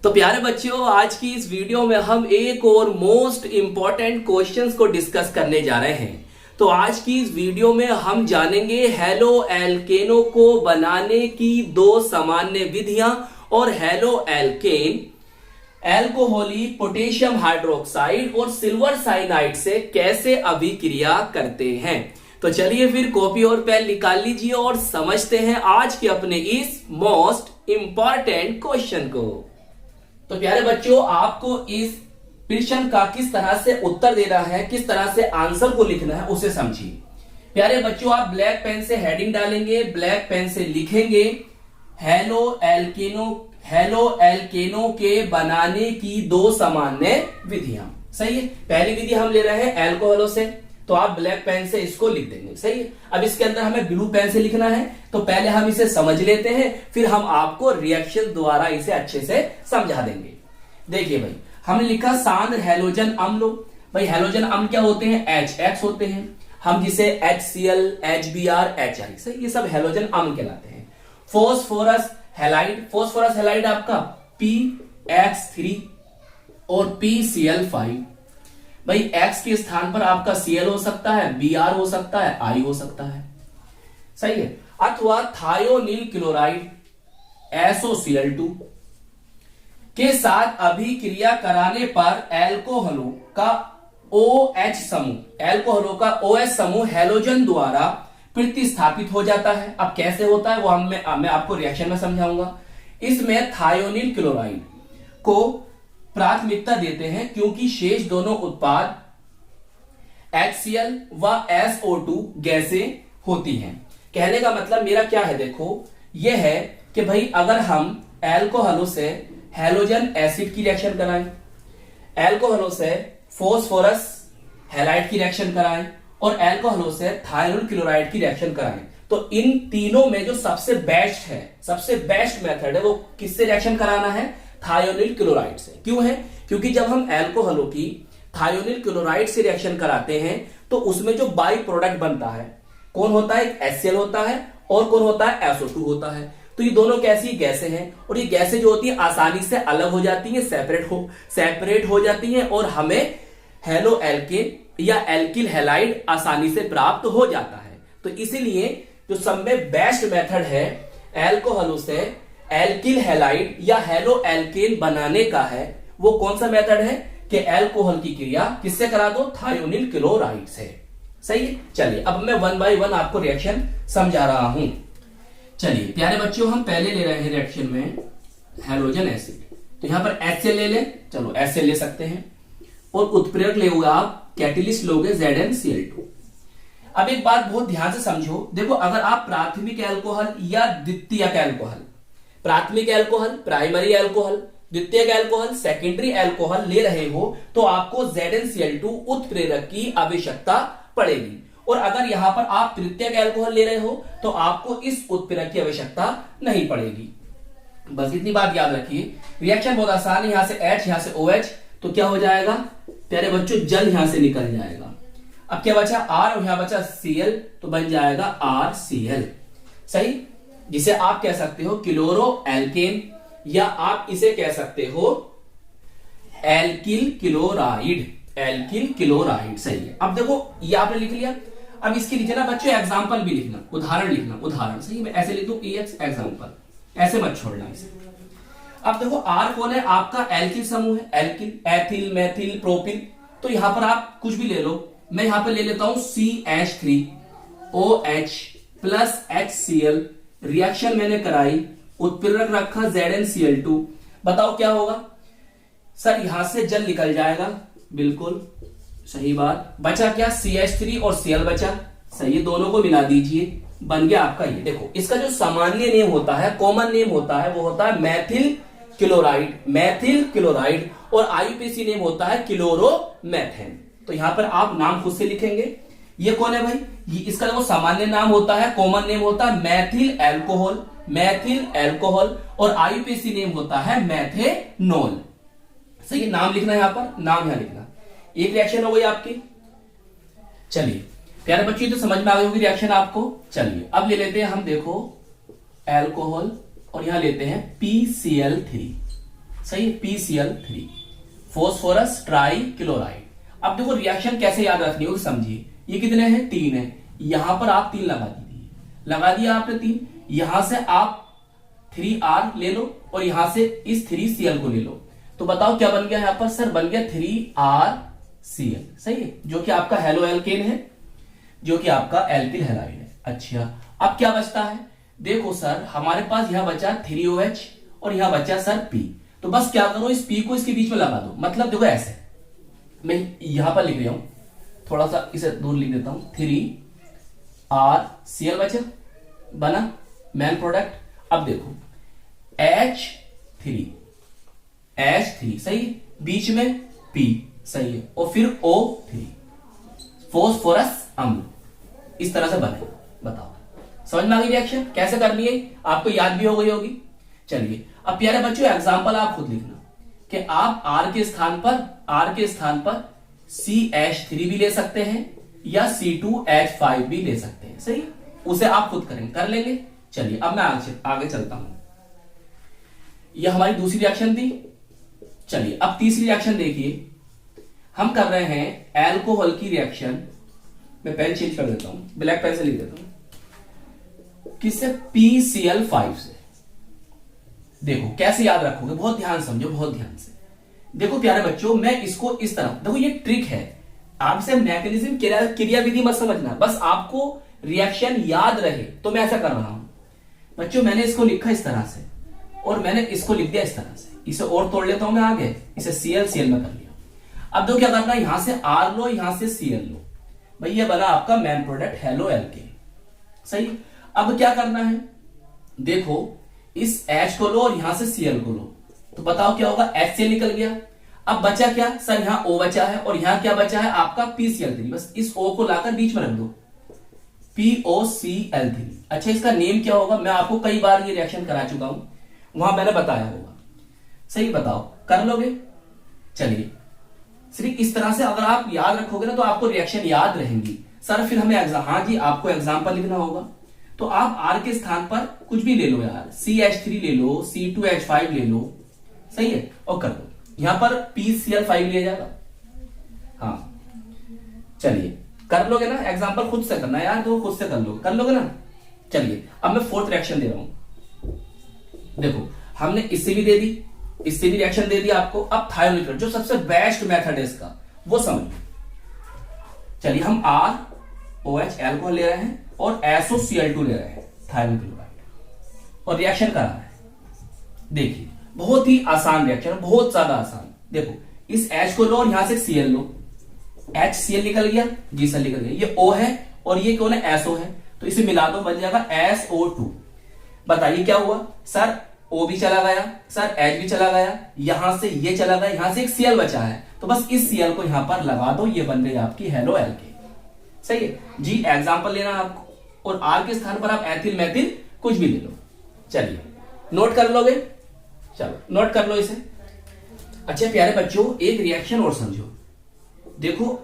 तो प्यारे बच्चों, आज की इस वीडियो में हम एक और मोस्ट इंपॉर्टेंट क्वेश्चंस को डिस्कस करने जा रहे हैं। तो आज की इस वीडियो में हम जानेंगे हेलो एल्केनो को बनाने की दो सामान्य विधियां और हेलो एल्केन एल्कोहली पोटेशियम हाइड्रोक्साइड और सिल्वर साइनाइड से कैसे अभिक्रिया करते हैं। तो चलिए फिर कॉपी और पेन निकाल लीजिए और समझते हैं आज के अपने इस मोस्ट इंपॉर्टेंट क्वेश्चन को। तो प्यारे बच्चों, आपको इस प्रश्न का किस तरह से उत्तर देना है, किस तरह से आंसर को लिखना है, उसे समझिए। प्यारे बच्चों, आप ब्लैक पेन से हेडिंग डालेंगे, ब्लैक पेन से लिखेंगे हेलो एल्केनो के बनाने की दो सामान्य विधियां। सही है, पहली विधि हम ले रहे हैं एल्कोहलों से, तो आप ब्लैक पेन से इसको लिख देंगे। सही है, अब इसके अंदर हमें ब्लू पेन से लिखना है, तो पहले हम इसे समझ लेते हैं, फिर हम आपको रिएक्शन द्वारा इसे अच्छे से समझा देंगे। देखिए भाई, हमने लिखा सांद्र हैलोजन अम्ल। भाई हैलोजन अम्ल क्या होते हैं? HX होते हैं, हम जिसे HCl, HBr, HI से ये सब हैलोजन अम्ल कहलाते हैं। फॉस्फोरस हैलाइड आपका PX3 और PCl5। भाई X के स्थान पर आपका Cl हो सकता है, Br हो सकता है, I हो सकता है। सही है, अथवा थायोनील क्लोराइड SOCl2 के साथ अभिक्रिया कराने पर एल्कोहलों का OH समूह हैलोजन द्वारा प्रतिस्थापित हो जाता है। अब कैसे होता है वो मैं आपको रिएक्शन में समझाऊंगा। इसमें थायोनील क्लोराइड को प्राथमिकता देते हैं क्योंकि शेष दोनों उत्पाद HCl व SO2 गैसें होती हैं। कहने का मतलब मेरा क्या है, देखो यह है कि भाई अगर हम एल्कोहलों से हैलोजन एसिड की रिएक्शन कराएं, एल्कोहलों से फॉस्फोरस हैलाइड की रिएक्शन कराएं और एल्कोहलों से थायोनील क्लोराइड की रिएक्शन कराएं, तो इन तीनों में जो सबसे बेस्ट मेथड है वो किससे रिएक्शन कराना है? थायोनील क्लोराइड से। क्यों है? क्योंकि जब हम एल्कोहलों की थायोनील क्लोराइड से रिएक्शन कराते हैं तो उसमें जो बाई प्रोडक्ट बनता है कौन होता है? एक HCl होता है और कौन होता है? SO2 होता है। तो ये दोनों कैसी गैसें हैं और ये गैसें जो होती हैं आसानी से अलग हो जाती हैं, सेपरेट हो जाती हैं और हमें हेलो एल्केन या एल्किल हैलाइड आसानी से प्राप्त हो जाता है। तो इसीलिए जो सब में बेस्ट मेथड है एल्कोहलों से एल्किल हैलाइड या हेलो एल्केन बनाने का है, वो कौन सा मेथड है कि एल्कोहल की क्रिया किससे करा दो? थायोनील क्लोराइड से। सही है, चलिए अब मैं 1 बाय 1 आपको रिएक्शन समझा रहा हूं। चलिए प्यारे बच्चों, हम पहले ले रहे हैं रिएक्शन में हैलोजन एसिड, तो यहां पर HCl ले लें, चलो HCl ले सकते हैं, और उत्प्रेरक लेंगे आप, कैटेलिस्ट लोगे ZnCl2। अब एक बात बहुत ध्यान से समझो, देखो अगर आप प्राथमिक एल्कोहल या द्वितीयक एल्कोहल, प्राथमिक एल्कोहल प्राइमरी एल्कोहल, द्वितीयक एल्कोहल सेकेंडरी एल्कोहल ले रहे हो तो आपको ZnCl2 उत्प्रेरक की आवश्यकता पड़ेगी। और अगर यहां पर आप तृतीयक एल्कोहल ले रहे हो तो आपको इस उत्प्रेरक की आवश्यकता नहीं पड़ेगी। बस इतनी बात याद रखिए। रिएक्शन बहुत आसान है, यहां से H, यहां से OH, तो क्या हो जाएगा प्यारे बच्चों? जल यहां से निकल जाएगा। अब क्या बचा? R और यहां बचा Cl, तो बन जाएगा RCl। सही, जिसे आप कह सकते हो क्लोरो एल्केन या आप इसे कह सकते हो एल्किल क्लोराइड। सही है। अब देखो ये आपने लिख लिया, अब इसके नीचे ना बच्चों एग्जाम्पल भी लिखना, उदाहरण लिखना, उदाहरण। सही, मैं ऐसे लिख दूं EX एग्जाम्पल, ऐसे मत छोड़ना इसे। अब देखो R कौन है? आपका एल्किल समूह है, एल्किल, एथिल, मेथिल, प्रोपिल। तो यहां पर आप कुछ भी ले लो, मैं यहां पर ले लेता हूं CH3OH प्लस HCl। रिएक्शन मैंने कराई, उत्प्रेरक रखा ZnCl2। बताओ क्या होगा? सर यहां से जल निकल जाएगा, बिल्कुल सही बात। बचा क्या? CH3 और Cl बचा। सही, दोनों को मिला दीजिए, बन गया आपका ये। देखो इसका जो सामान्य नेम होता है, कॉमन नेम होता है, वो होता है मेथिल क्लोराइड, और IUPAC नेम होता है क्लोरोमेथेन। तो यहां पर आप नाम खुद से लिखेंगे। ये कौन है भाई? ये इसका जो सामान्य नाम होता है, कॉमन नेम होता है मेथिल एल्कोहल, और IUPAC नेम होता है मेथेनॉल। सही, नाम लिखना है यहां पर, नाम यहां लिखना। एक रिएक्शन हो गई आपकी। चलिए प्यारे बच्चों, तो समझ में आ गई होगी रिएक्शन आपको। चलिए अब ले लेते हैं हम, देखो एल्कोहल, और यहां लेते हैं PCl3। सही है, PCl3 फोस्फोरस ट्राई क्लोराइड। अब देखो रिएक्शन कैसे याद रखनी होगी, समझिए। ये कितने हैं, 3 है। यहां पर आप 3 लगा दीजिए, लगा दिया आपने 3। यहां से आप 3R ले लो और यहां से इस 3Cl को ले लो, तो बताओ क्या बन गया यहां पर सर, बन गया 3RCl। सही है, जो कि आपका हेलो एल्केन है, जो कि आपका एल्किल हैलाइड है। अच्छा, अब क्या बचता है, देखो सर हमारे पास यहां बचा 3OH और यहां बचा सर P। तो बस क्या करो, इस P को इसके बीच में लगा दो। मतलब देखो ऐसे, मैं यहां पर लिख रहा हूं, थोड़ा सा इसे दूर लिख देता हूं। 3RCl बचा, बना मेन प्रोडक्ट। अब देखो H3 सही है, बीच में P सही है, और फिर O3 फोस्फोरस अम्ल, इस तरह से बने। बताओ समझ में आ गई रिएक्शन कैसे करनी है, आपको याद भी हो गई होगी। चलिए अब प्यारे बच्चों एग्जांपल आप खुद लिखना कि आप R के स्थान पर CH3 भी ले सकते हैं या C2H5 भी ले सकते हैं। सही, उसे आप खुद कर लेंगे। चलिए अब मैं आगे चलता हूं। यह हमारी दूसरी रिएक्शन थी। चलिए अब तीसरी रिएक्शन देखिए, हम कर रहे हैं एल्कोहल की रिएक्शन। मैं पेन चेंज कर देता हूं, ब्लैक पेन से लिख देता हूं। किससे, PCl5 से। देखो कैसे याद रखोगे, बहुत ध्यान समझो, बहुत ध्यान से देखो प्यारे बच्चों। मैं इसको इस तरह, देखो ये ट्रिक है, आपसे मैकेनिज्म क्रियाविधि मत समझना, बस आपको रिएक्शन याद रहे तो मैं ऐसा कर रहा हूं बच्चों। मैंने इसको लिखा इस तरह से और मैंने इसको लिख दिया इस तरह से। इसे और तोड़ लेता हूं मैं आगे, इसे Cl में कर लिया। अब देखो क्या करना है, यहां से R लो, यहां से Cl लो, भाई ये बना आपका मेन प्रोडक्ट हेलो एल्केन। सही, अब क्या करना है, देखो इस H को लो और यहां से Cl को लो, तो बताओ क्या होगा, HCl निकल गया। अब बचा क्या सर, यहां O बचा है और यहां क्या बचा है आपका PCl3। बस इस O को लाकर बीच में रख दो, POCl3। अच्छा इसका नेम क्या होगा, मैं आपको कई बार ये रिएक्शन करा चुका हूं, वहां मैंने बताया होगा। सही, बताओ कर लोगे। चलिए सिर्फ इस तरह से अगर आप याद रखोगे ना तो आपको रिएक्शन याद रहेंगी। सर फिर हमें हाँ जी आपको एग्जांपल लिखना होगा, तो आप R के स्थान पर कुछ भी ले लो यार, CH3 ले लो, C2H5 ले लो। सही है, और कर दो, यहां पर PCl5 लिया जाएगा। हाँ चलिए कर लोगे ना, एग्जांपल खुद से करना यार, तो खुद से कर लोगे ना। चलिए अब मैं फोर्थ रिएक्शन दे रहा हूं। देखो हमने इससे भी दे दी, इससे भी रिएक्शन दे दी आपको। अब थायोनिल जो सबसे बेस्ट मेथड है इसका, वो समझिए। चलिए हम ROH एल्कोहल ले रहे हैं और SOCl2 ले रहे हैं, थायोनिल क्लोराइड, और रिएक्शन करा है। देखिए बहुत ही आसान रिएक्शन, बहुत ज्यादा आसान। देखो इस H को लो और यहां से Cl लो, HCl निकल गया, जी सर निकल गया। ये O है और ये कौन है, SO है, तो इसे मिला दो, बन जाएगा SO2। बताइए क्या हुआ सर, O भी चला गया, सर H भी चला गया, यहां से ये चला गया, यहां से एक Cl बचा है, तो बस इस Cl को यहां पर लगा दो, ये बन गई आपकी हेलो एल्केन। सही है जी, एग्जांपल लेना आपको, और R के स्थान पर आप एथिल मेथिल कुछ भी ले लो। चलिए नोट कर लोगे, चलो नोट कर लो इसे। अच्छा प्यारे बच्चों एक रिएक्शन और समझो। देखो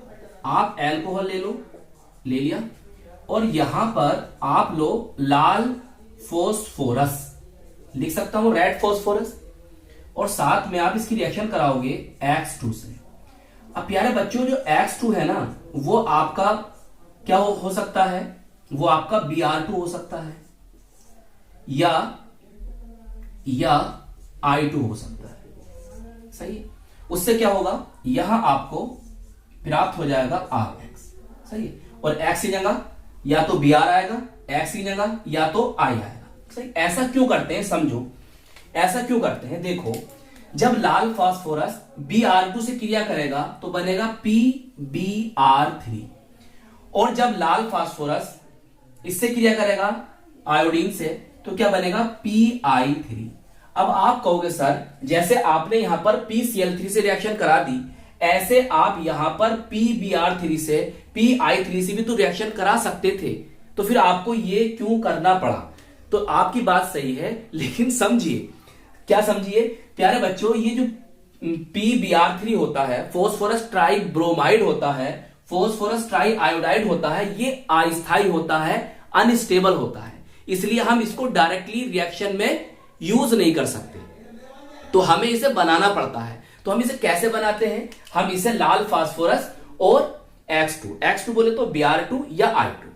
आप एल्कोहल ले लो, ले लिया, और यहां पर आप लो लाल फोस्फोरस, लिख सकता हूं रेड फोस्फोरस, और साथ में आप इसकी रिएक्शन कराओगे X2 से। अब प्यारे बच्चों जो X2 है ना, वो आपका क्या हो सकता है, वो आपका Br2 हो सकता है या I2 हो सकता है। सही है, उससे क्या होगा, यहां आपको प्राप्त हो जाएगा RX। सही है, और X की जगह या तो Br आएगा, X की जगह या तो I आएगा। सही, ऐसा क्यों करते हैं समझो, ऐसा क्यों करते हैं। देखो जब लाल फास्फोरस Br2 से क्रिया करेगा तो बनेगा PBr3, और जब लाल फास्फोरस इससे क्रिया करेगा आयोडीन से तो क्या बनेगा, PI3। अब आप कहोगे सर जैसे आपने यहां पर PCl3 से रिएक्शन करा दी, ऐसे आप यहां पर PBr3 से PI3 से भी तो रिएक्शन करा सकते थे, तो फिर आपको ये क्यों करना पड़ा। तो आपकी बात सही है, लेकिन समझिए, क्या समझिए प्यारे बच्चों, ये जो PBr3 होता है, फोस्फोरस ट्राई ब्रोमाइड होता है, फोस्फोरस ट्राई आयोडाइड होता है, ये अस्थायी होता है, अनस्टेबल होता है, इसलिए हम इसको डायरेक्टली रिएक्शन में यूज नहीं कर सकते। तो हमें इसे बनाना पड़ता है। तो हम इसे कैसे बनाते हैं, हम इसे लाल फास्फोरस और X2 बोले तो Br2 या I2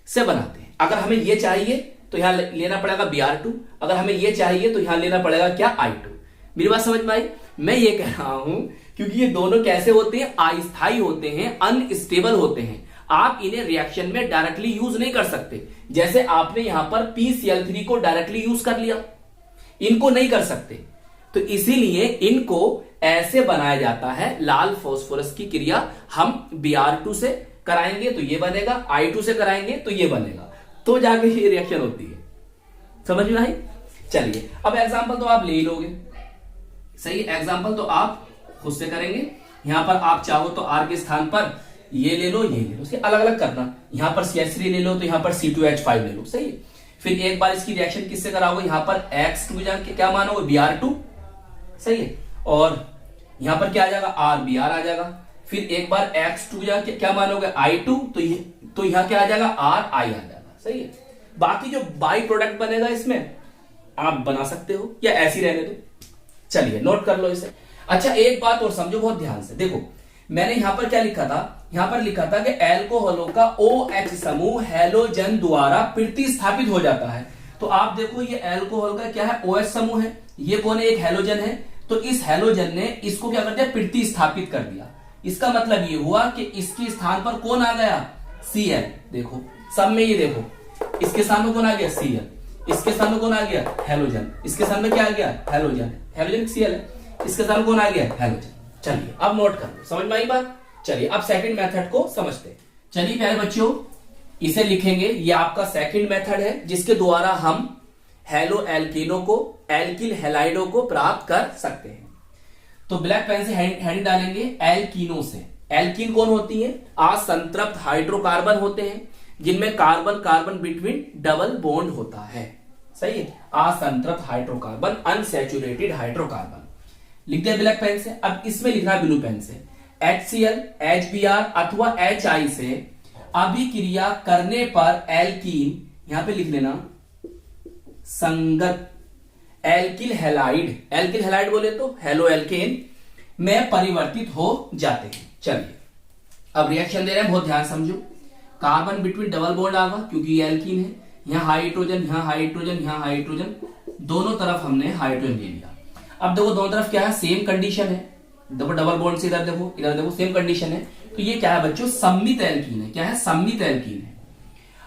से बनाते हैं। अगर हमें ये चाहिए तो यहां लेना पड़ेगा Br2, अगर हमें ये चाहिए तो यहां लेना पड़ेगा क्या, I2। मेरी बात समझ में आई? मैं ये कह रहा हूं क्योंकि ये दोनों कैसे होते हैं, अस्थायी होते हैं, अनस्टेबल होते हैं। आप इन्हें रिएक्शन में डायरेक्टली यूज नहीं कर सकते। जैसे आपने यहां पर PCl3 को डायरेक्टली यूज कर लिया, इनको नहीं कर सकते। तो इसीलिए इनको ऐसे बनाया जाता है। लाल फास्फोरस की क्रिया हम Br2 से कराएंगे तो ये बनेगा, I2 से कराएंगे तो ये बनेगा, तो जाके ये रिएक्शन होती है। समझ में आई? चलिए अब एग्जांपल तो आप ले ही लोगे, सही। एग्जांपल तो आप खुद से करेंगे। यहां पर आप चाहो तो R के स्थान पर ये ले लो, ये ले लो, इसके अलग अलग करना। यहां पर CH3 ले लो तो यहां पर C2H5 ले लो, सही है। फिर एक बार इसकी रिएक्शन किससे कराओगे, यहां पर X2 जाके क्या मानोगे, Br2, सही है। और यहां पर क्या आ जाएगा, RBr आ जाएगा। फिर एक बार X2 जाके क्या मानोगे, I2, तो यहां क्या आ जाएगा, RI आ जाएगा, सही है। बाकी जो बाई प्रोडक्ट बनेगा इसमें आप बना सकते हो या ऐसी रहने दो। चलिए नोट कर लो इसे। अच्छा एक बात और समझो बहुत ध्यान से, देखो मैंने यहां पर क्या लिखा था, यहां पर लिखा था कि एल्कोहलों का OH समूह हैलोजन द्वारा प्रतिस्थापित हो जाता है। तो आप देखो ये एल्कोहल का क्या है, OH समूह है, ये कौन है, एक हैलोजन है। तो इस हैलोजन ने इसको क्या कर दिया, प्रतिस्थापित कर दिया। इसका मतलब ये हुआ कि इसके स्थान पर कौन आ गया, Cl। देखो सब में ये देखो, इसके स्थान में कौन आ गया, Cl, इसके स्थान में कौन आ गया, हैलोजन, इसके स्थान में क्या आ गया, हैलोजन, हैलोजन Cl है, इसके स्थान में कौन आ गया, हैलोजन। चलिए अब नोट कर लो, समझ में आई बात। चलिए अब सेकंड मेथड को समझते हैं। चलिए प्यारे बच्चों इसे लिखेंगे, ये आपका सेकंड मेथड है जिसके द्वारा हम हेलो एल्कीनो को, एल्किल हैलाइडों को प्राप्त कर सकते हैं। तो ब्लैक पेन से हेडिंग डालेंगे एल्कीनो से। एल्कीन कौन होती है, असंतृप्त हाइड्रोकार्बन होते हैं जिनमें carbon carbon between double bond होता है, सही है। असंतृप्त हाइड्रोकार्बन, अनसैचुरेटेड हाइड्रोकार्बन। लिख दिया ब्लैक पेन से। अब इसमें लिखना ब्लू पेन से, HCl, HBr अथवा HI से अभिक्रिया करने पर एल्कीन, यहां पे लिख लेना संगत एल्किल हैलाइड, एल्किल हैलाइड बोले तो हेलो एल्केन में परिवर्तित हो जाते हैं। चलिए अब रिएक्शन दे रहे हैं, बहुत ध्यान समझो। कार्बन बिटवीन डबल बॉन्ड आगा क्योंकि ये एल्कीन है, यहां हाइड्रोजन, यहां हाइड्रोजन, यहां हाइड्रोजन, दोनों तरफ हमने हाइड्रोजन ले लिया। अब देखो दोनों तरफ क्या है, सेम कंडीशन है। देखो डबल बॉन्ड से इधर देखो, इधर देखो, सेम कंडीशन है। तो ये क्या है बच्चों, सम्मित एल्कीन है। क्या है, सम्मित एल्कीन है।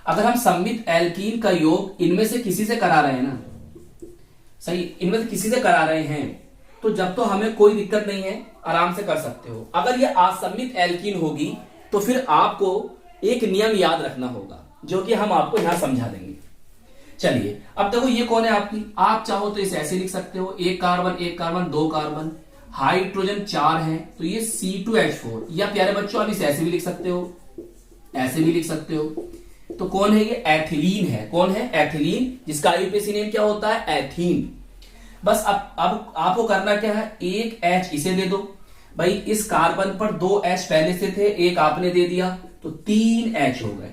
अगर हम सम्मित एल्कीन का योग इनमें से किसी से करा रहे हैं ना, सही, इनमें से किसी से करा रहे हैं, तो जब तो हमें कोई दिक्कत नहीं है, आराम से कर सकते हो। अगर ये असम्मित एल्कीन होगी तो फिर आपको एक नियम याद रखना होगा जो कि हम आपको यहां समझा देंगे। चलिए अब देखो ये कौन है आपकी, आप चाहो तो इसे ऐसे लिख सकते हो, एक कार्बन, दो कार्बन, हाइड्रोजन 4 है तो ये C2H4, या प्यारे बच्चों आप इसे ऐसे भी लिख सकते हो, ऐसे भी लिख सकते हो। तो कौन है ये, एथिलीन है। कौन है, एथिलीन, जिसका आईयूपीएसी नेम क्या होता है, एथीन। बस अब आपको करना क्या है, एक H इसे दे दो भाई, इस कार्बन पर 2 H पहले से थे, एक आपने दे दिया तो 3 H हो गए।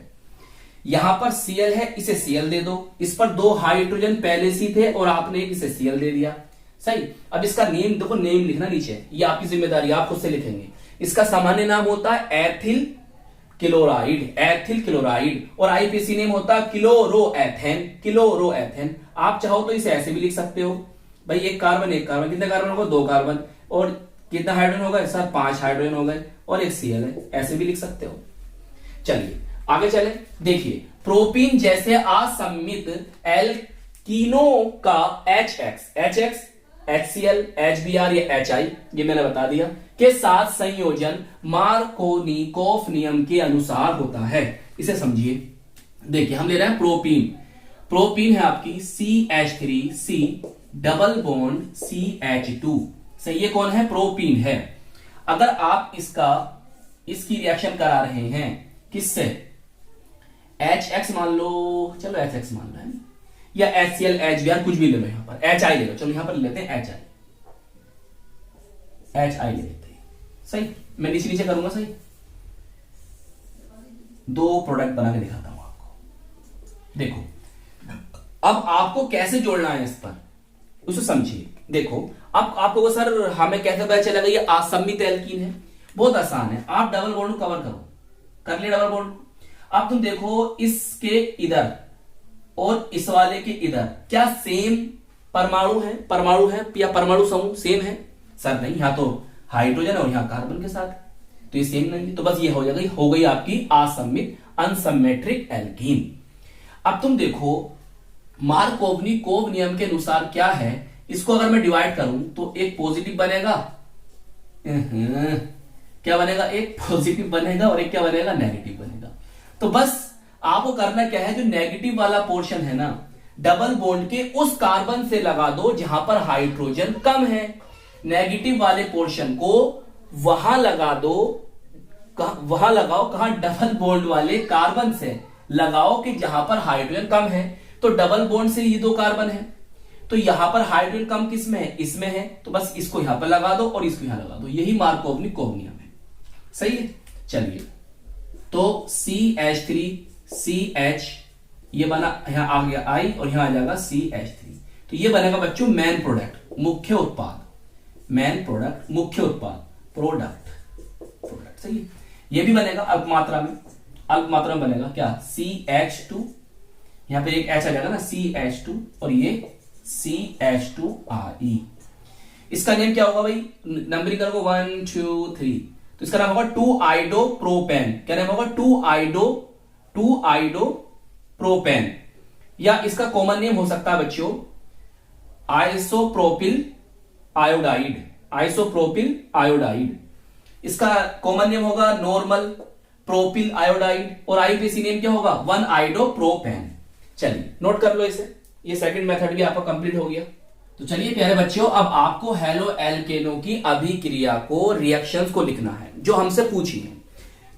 यहां पर Cl है, इसे Cl दे दो, इस पर 2 हाइड्रोजन पहले से थे और आपने एक इसे Cl दे दिया, सही। अब इसका नेम देखो, नेम लिखना नीचे, ये आपकी जिम्मेदारी, आप खुद से लिखेंगे। इसका सामान्य नाम होता है एथिल क्लोराइड, एथिल क्लोराइड, और आईपीसी नेम होता है क्लोरोएथेन, क्लोरोएथेन। आप चाहो तो इसे ऐसे भी लिख सकते हो भाई, एक कार्बन, कितने कार्बन होगा, 2 कार्बन, और कितना हाइड्रोजन होगा सर, 5 हाइड्रोजन हो गए, और एक Cl है, ऐसे भी लिख सकते हो। चलिए आगे चले, देखिए प्रोपीन जैसे असम्मित एल्कीनों का HX, HCl, HBr या HI, ये मैंने बता दिया, के साथ संयोजन मार्कोनिकोफ नियम के अनुसार होता है। इसे समझिए, देखिए हम ले रहे हैं प्रोपीन है आपकी CH3C डबल बॉन्ड CH2, सही। ये कौन है, प्रोपीन है। अगर आप इसकी रिएक्शन करा रहे हैं किससे, HX मान लो, चलो HX मान लो है, या HCl, HBr कुछ भी ले लो, यहां पर HI ले लो, चलो यहां पर लेते हैं HI ले लेते हैं, सही। मैं नीचे करूंगा, सही। 2 प्रोडक्ट बना के दिखाता हूं आपको। देखो अब आपको कैसे जोड़ना है इस पर, उसे समझिए। देखो अब आपको वो सर हमें कैसे पता चलेगा ये असम्मित एल्कीन है? बहुत आसान है, आप डबल बॉन्ड को कवर करो, कर लिया डबल बॉन्ड। अब तुम देखो इसके इधर और इस वाले के इधर क्या सेम परमाणु है? परमाणु है या परमाणु समूह सेम है? सर नहीं, यहां तो हाइड्रोजन और यहां कार्बन के साथ, तो ये सेम नहीं है। तो बस ये हो जाएगा, हो गई आपकी असम्मित अनसिमेट्रिक एल्कीन। अब तुम देखो मार्कोवनी-कोव नियम के अनुसार क्या है, इसको अगर मैं डिवाइड करूं तो एक पॉजिटिव बनेगा, क्या बनेगा? एक पॉजिटिव बनेगा और एक क्या बनेगा? नेगेटिव बनेगा। तो बस आपको करना क्या है, जो नेगेटिव वाला पोर्शन है ना, डबल बॉन्ड के उस कार्बन से लगा दो जहां पर हाइड्रोजन कम है। नेगेटिव वाले पोर्शन को वहां लगा दो, वहां लगाओ कहां? डबल बॉन्ड वाले कार्बन से लगाओ कि जहां पर हाइड्रोजन कम है। तो डबल बॉन्ड से ये दो कार्बन है, तो यहां पर हाइड्रोजन कम किस में है? इसमें है, तो बस इसको यहां पर लगा दो और इसको यहां लगा दो। यही मार्कोवनी-कोव नियम है। सही है। चलिए, तो CH3CH ये बना, यहां आ गया I और यहां आ जाएगा CH3। तो ये बनेगा बच्चों मेन प्रोडक्ट, मुख्य उत्पाद, मेन प्रोडक्ट, मुख्य उत्पाद, प्रोडक्ट, प्रोडक्ट। सही है। ये भी बनेगा अल्प मात्रा में, अल्प मात्रा में बनेगा क्या? CH2, यहां पे एक H आ जाएगा ना, CH2 और ये CH2RE। इसका नेम क्या होगा भाई? नंबरिंग करो 1 2 3, तो इसका नाम होगा 2-आइडोप्रोपेन। क्या नाम होगा? 2-आइडोप्रोपेन, या इसका कॉमन नेम हो सकता है बच्चों आइसोप्रोपिल आयोडाइड, आइसोप्रोपिल आयोडाइड। इसका कॉमन नेम होगा नॉर्मल प्रोपिल आयोडाइड, और आईपीसी नेम क्या होगा? 1-आइडोप्रोपेन। चलिए नोट कर लो इसे, ये सेकंड मेथड भी आपका कंप्लीट हो गया। तो चलिए प्यारे बच्चों, अब आपको हेलो एल्केनों की अभिक्रिया को, रिएक्शंस को लिखना है जो हमसे पूछी है।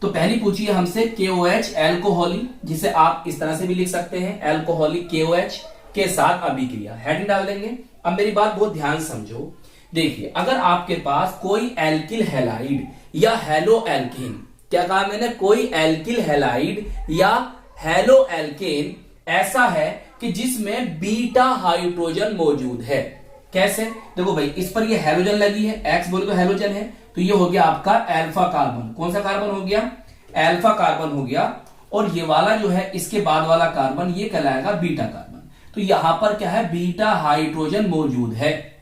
तो पहली पूछी है हमसे KOH एल्कोहली, जिसे आप इस तरह से भी लिख सकते हैं, एल्कोहलिक KOH के साथ अभिक्रिया। हेडिंग डाल देंगे। अब मेरी बात बहुत ध्यान समझो। देखिए, अगर आपके पास कोई एल्किल हैलाइड या हेलो एल्केन, क्या कहा मैंने? कोई एल्किल हैलाइड या हेलो एल्केन ऐसा है कि जिसमें बीटा हाइड्रोजन मौजूद है। कैसे? देखो भाई, इस पर ये हैलोजन लगी है, एक्स बोले तो हैलोजन है, तो ये हो गया आपका अल्फा कार्बन। कौन सा कार्बन हो गया? अल्फा कार्बन हो गया। और ये वाला जो है, इसके बाद वाला कार्बन, ये कहलाएगा बीटा कार्बन। तो यहां पर क्या है? बीटा हाइड्रोजन मौजूद है।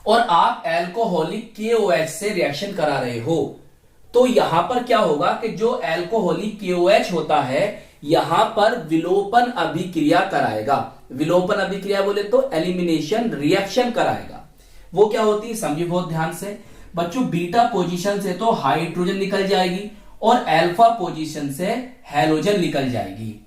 और आप एल्कोहलिक KOH से रिएक्शन करा रहे हो, तो यहां पर क्या होगा कि जो एल्कोहलिक KOH होता है, यहां पर विलोपन अभिक्रिया कराएगा। विलोपन अभिक्रिया बोले तो एलिमिनेशन रिएक्शन कराएगा। वो क्या होती है? समझिए बहुत ध्यान से बच्चों, बीटा पोजीशन से तो हाइड्रोजन निकल जाएगी और अल्फा पोजीशन से हैलोजन निकल जाएगी।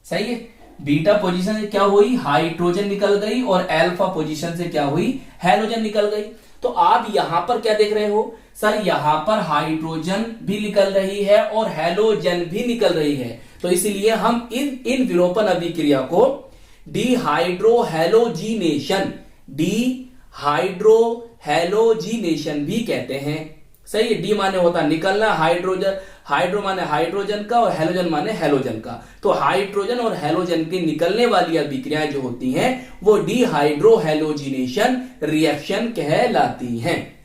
सही है। बीटा पोजीशन से क्या हुई? हाइड्रोजन निकल गई, और अल्फा पोजीशन से क्या हुई? हैलोजन निकल गई। तो आप यहां पर क्या देख रहे हो? सर यहां पर हाइड्रोजन भी निकल रही है और हैलोजन भी निकल रही है। तो इसीलिए हम इन विलोपन अभिक्रिया को डिहाइड्रोहैलोजिनेशन, डिहाइड्रोहैलोजिनेशन भी कहते हैं। सही है। डी माने होता निकलना, हाइड्रोजन, हाइड्रो माने हाइड्रोजन का और हैलोजन माने हैलोजन का। तो हाइड्रोजन और हैलोजन के निकलने वाली अभिक्रियाएं जो होती हैं वो डिहाइड्रोहैलोजिनेशन रिएक्शन कहलाती हैं।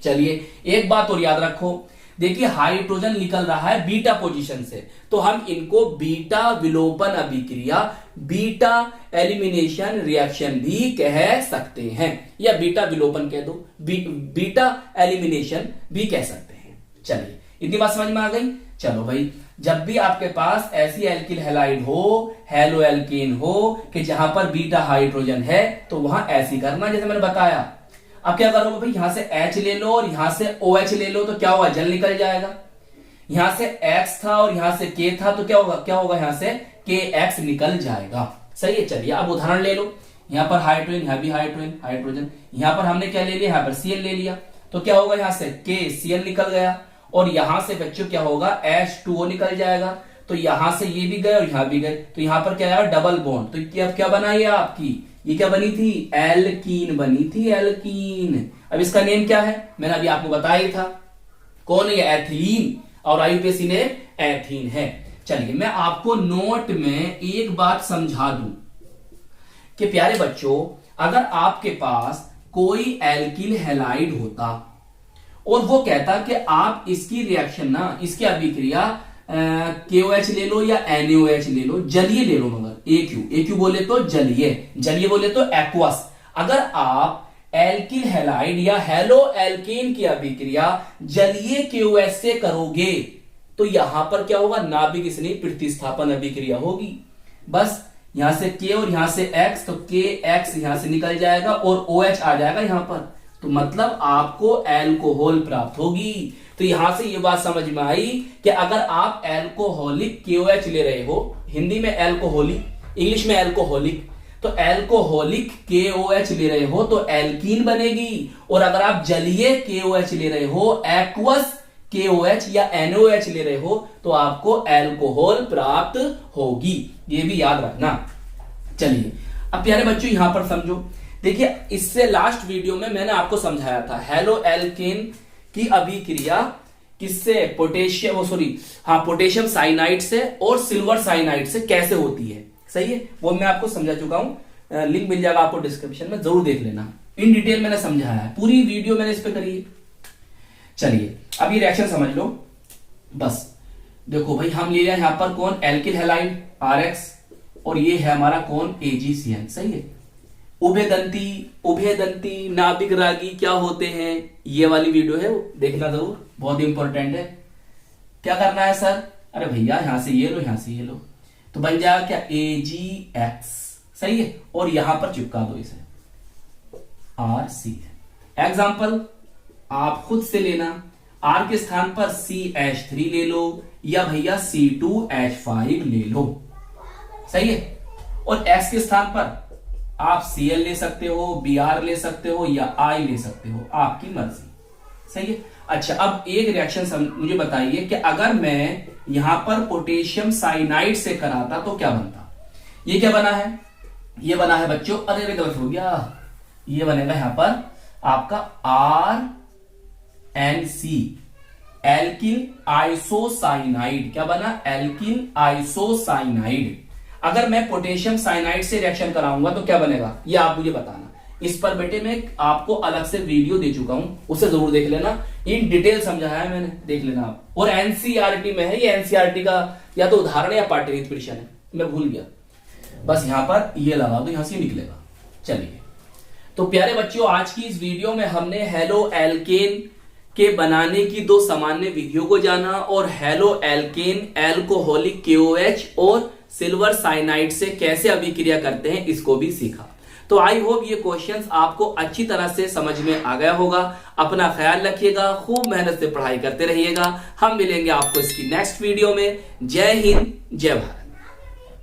चलिए एक बात और याद रखो, देखिए हाइड्रोजन निकल रहा है बीटा पोजीशन से, तो हम इनको बीटा विलोपन अभिक्रिया, बीटा एलिमिनेशन रिएक्शन भी कह सकते हैं, या बीटा विलोपन कह दो, बीटा एलिमिनेशन भी कह सकते हैं। चलिए इतनी बात समझ में आ गई। चलो भाई, जब भी आपके पास ऐसी एल्किल हैलाइड हो, हेलो एल्केन हो कि जहां पर बीटा हाइड्रोजन है, तो वहां ऐसी करना जैसे मैंने बताया। अब क्या करोगे भाई, यहां से H ले लो और यहां से OH ले लो, तो क्या होगा? जल निकल जाएगा। यहां से X था और यहां से K था, तो क्या होगा? क्या होगा? यहां से KX निकल जाएगा। सही है। चलिए अब उदाहरण ले लो। यहां पर हाइड्रोजन, यहां भी हाइड्रोजन, यहां पर हमने क्या ले लिया? यहां पर Cl ले लिया, तो क्या होगा? यहां से KCl निकल गया, और यहां से बच्चों क्या होगा? H2O निकल जाएगा। तो यहां से ये भी गए और यहां भी गए, तो यहां पर क्या आया? Double bond. तो क्या बना ये आपकी? ये क्या बनी थी? एल्कीन बनी थी, एल्कीन। अब इसका नेम क्या है? मैंने अभी आपको बताया ही था। कौन है? एथिलीन, और आईयूपीएसी ने एथीन है। चलिए मैं आपको नोट में एक बात समझा दूं कि प्यारे बच्चों, अगर आपके पास कोई एल्किल हैलाइड होता और वो कहता कि आप इसकी रिएक्शन ना, इसकी अभिक्रिया KOH ले लो या NaOH ले लो, जलीय ले लो, मगर AQ बोले तो जलीय बोले तो एक्वस। अगर आप एल्किल हैलाइड या हेलो एल्केन की अभिक्रिया जलीय KOH से करोगे तो यहां पर क्या होगा, नाभिक स्नेही प्रतिस्थापन अभिक्रिया होगी। बस यहां से K और यहां से X, तो KX यहां से निकल जाएगा और OH आ जाएगा यहां पर, तो मतलब आपको एल्कोहल प्राप्त होगी। तो यहां से ये बात समझ में आई कि अगर आप एल्कोहलिक KOH ले रहे हो, हिंदी में एल्कोहलिक, इंग्लिश में एल्कोहलिक, तो एल्कोहलिक KOH ले रहे हो तो एल्कीन बनेगी। और अगर आप जलीय KOH ले रहे हो, एक्वस KOH या NaOH ले रहे हो, तो आपको एल्कोहल प्राप्त होगी। ये भी याद रखना। चलिए अब प्यारे बच्चों यहां पर समझो। देखिए इससे लास्ट वीडियो में मैंने आपको समझाया था हेलो एल्केन की अभिक्रिया किससे, पोटेशियम साइनाइड से और सिल्वर साइनाइड से कैसे होती है। सही है, वो मैं आपको समझा चुका हूं, लिंक मिल जाएगा आपको डिस्क्रिप्शन में, जरूर देख लेना। इन डिटेल मैंने समझाया है, पूरी वीडियो मैंने इस पे करी है। चलिए अब ये रिएक्शन समझ लो। बस देखो भाई, हम ले रहे हैं यहां पर कौन, एल्किल हैलाइड RX, और ये है हमारा कौन, AgCN। सही है, उभयदंती नाभिक रागी क्या होते हैं, ये वाली वीडियो है, देखना जरूर, बहुत इंपॉर्टेंट है। क्या करना है सर, अरे भैया यहां से ये लो, यहां से ये लो, तो बन जाएगा क्या, AgX। सही है, और यहां पर चिपका दो इसे, RC। एग्जाम्पल आप खुद से लेना, R के स्थान पर CH3 ले लो या भैया C2H5 ले लो। सही है, और X के स्थान पर आप Cl ले सकते हो, Br ले सकते हो या I ले सकते हो, आपकी मर्जी। सही है। अच्छा अब एक रिएक्शन मुझे बताइए कि अगर मैं यहां पर पोटेशियम साइनाइड से कराता तो क्या बनता। ये क्या बना है, ये बना है बच्चों, अरे गलत हो गया, ये बनेगा यहां पर आपका RNC, एल्किल आइसोसाइनाइड। क्या बना, एल्किल आइसोसाइनाइड। अगर मैं पोटेशियम साइनाइड से रिएक्शन कराऊंगा तो क्या बनेगा, ये आप मुझे बताना। इस पर बेटे मैं आपको अलग से वीडियो दे चुका हूं, उसे जरूर देख लेना, इन डिटेल समझाया है मैंने, देख लेना आप। और एनसीईआरटी में है, ये एनसीईआरटी का या तो उदाहरण या पाठ्यरीत प्रश्न है, मैं भूल गया, बस यहां पर ये लगा दो, यहां से निकलेगा। चलिए तो प्यारे बच्चों, आज की इस वीडियो में हमने हेलो एल्केन के बनाने की दो सामान्य विधियों को जाना और हेलो एल्केन एल्कोहलिक KOH और सिल्वर साइनाइड से कैसे अभिक्रिया करते हैं इसको भी सीखा। तो आई होप ये क्वेश्चंस आपको अच्छी तरह से समझ में आ गया होगा। अपना ख्याल रखिएगा, खूब मेहनत से पढ़ाई करते रहिएगा। हम मिलेंगे आपको इसकी नेक्स्ट वीडियो में। जय हिंद, जय भारत।